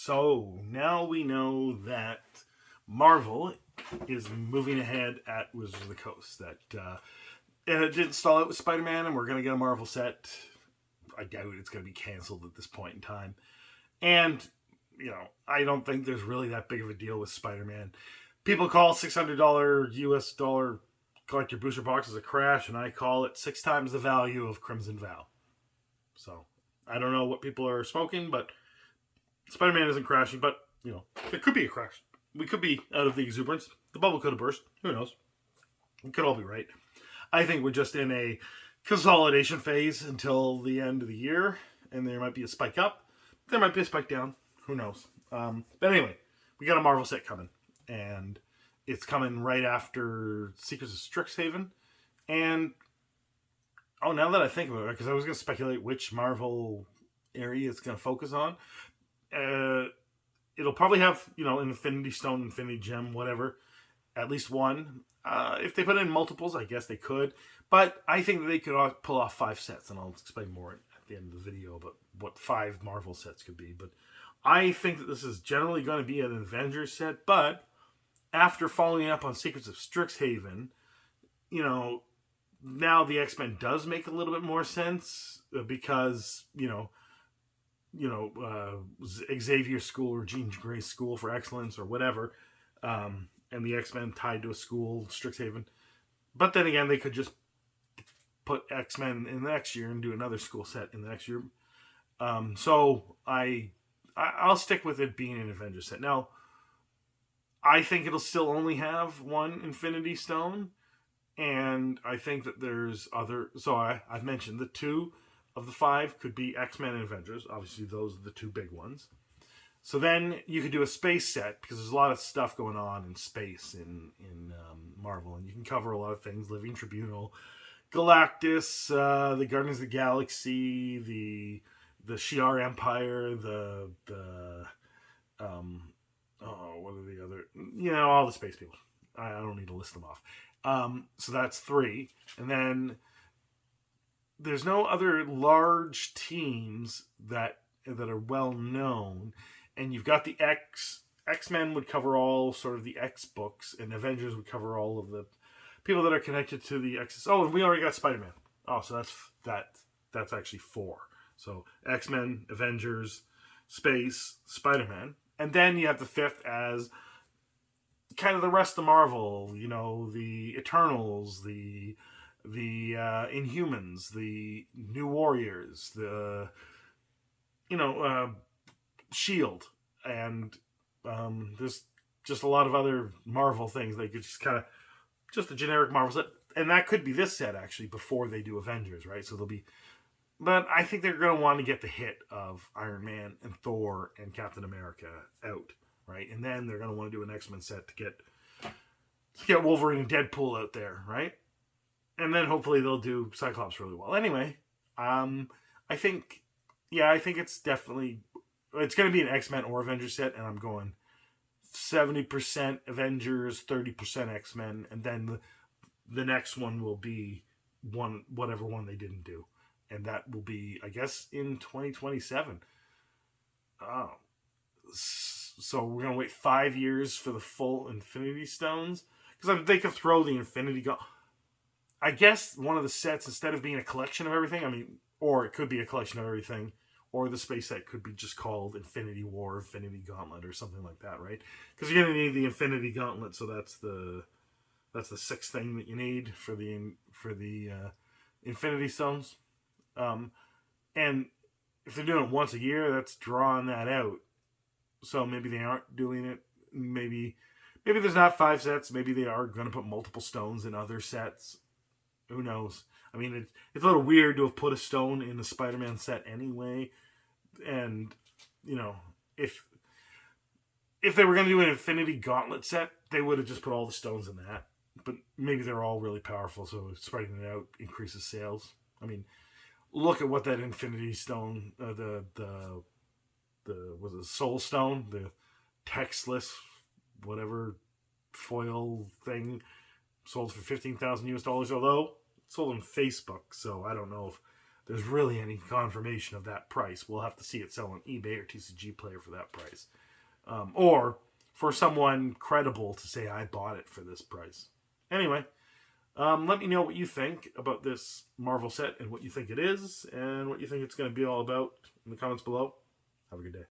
So now we know that Marvel is moving ahead at Wizards of the Coast. And it didn't stall out with Spider-Man, and we're going to get a Marvel set. I doubt it's going to be canceled at this point in time. And I don't think there's really that big of a deal with Spider-Man. People call $600 US dollar collector booster boxes a crash, and I call it 6 times the value of Crimson Vow. So I don't know what people are smoking, but Spider-Man isn't crashing, but it could be a crash. We could be out of the exuberance. The bubble could have burst. Who knows? It could all be right. I think we're just in a consolidation phase until the end of the year, and there might be a spike up. There might be a spike down. Who knows? But anyway, we got a Marvel set coming, and it's coming right after Secrets of Strixhaven. And now that I think about it, because I was going to speculate which Marvel area it's going to focus on, it'll probably have an Infinity Stone, Infinity Gem, whatever, at least one. If they put in multiples, I guess they could. But I think that they could pull off 5 sets, and I'll explain more at the end of the video about what 5 Marvel sets could be. But I think that this is generally going to be an Avengers set, but after following up on Secrets of Strixhaven, now the X-Men does make a little bit more sense because, Xavier's school or Jean Grey's school for excellence or whatever, and the X-Men tied to a school, Strixhaven. But then again, they could just put X-Men in the next year and do another school set in the next year. So I'll stick with it being an Avengers set. Now, I think it'll still only have one Infinity Stone, and I think that there's other. So I've mentioned the 2 of the 5 could be X-Men and Avengers. Obviously, those are the 2 big ones. So then you could do a space set because there's a lot of stuff going on in space in Marvel, and you can cover a lot of things: Living Tribunal, Galactus, the Guardians of the Galaxy, the Shi'ar Empire, what are the other? All the space people. I don't need to list them off. So that's 3, and then there's no other large teams that are well known, and you've got the X-Men would cover all sort of the X books, and Avengers would cover all of the people that are connected to the X. Oh, and we already got Spider-Man. Oh, so that's actually 4. So X-Men, Avengers, Space, Spider-Man. And then you have the 5th as kind of the rest of Marvel, the Eternals, the Inhumans, the New Warriors, the Shield, and there's just a lot of other Marvel things. They could just kind of just a generic Marvel set, and that could be this set actually before they do Avengers, right? So they'll be, but I think they're going to want to get the hit of Iron Man and Thor and Captain America out, right? And then they're going to want to do an X-Men set to get Wolverine and Deadpool out there, right? And then hopefully they'll do Cyclops really well. Anyway, I think it's definitely, it's going to be an X-Men or Avengers set, and I'm going 70% Avengers, 30% X-Men, and then the next one will be whatever one they didn't do. And that will be, I guess, in 2027. Oh. So we're going to wait 5 years for the full Infinity Stones? Because they could throw the Infinity I guess one of the sets, instead of being a collection of everything, or it could be a collection of everything, or the space set could be just called Infinity War, Infinity Gauntlet, or something like that, right? Because you're going to need the Infinity Gauntlet, so that's the 6th thing that you need for the Infinity Stones. And if they're doing it once a year, that's drawing that out. So maybe they aren't doing it. Maybe there's not 5 sets. Maybe they are going to put multiple stones in other sets. Who knows? It's a little weird to have put a stone in the Spider-Man set anyway. And, if they were going to do an Infinity Gauntlet set, they would have just put all the stones in that. But maybe they're all really powerful, so spreading it out increases sales. Look at what that Infinity Stone, was it Soul Stone, the textless, whatever foil thing, sold for $15,000 US, although it sold on Facebook, so I don't know if there's really any confirmation of that price. We'll have to see it sell on eBay or TCG Player for that price. Or for someone credible to say, I bought it for this price. Anyway, let me know what you think about this Marvel set and what you think it is and what you think it's going to be all about in the comments below. Have a good day.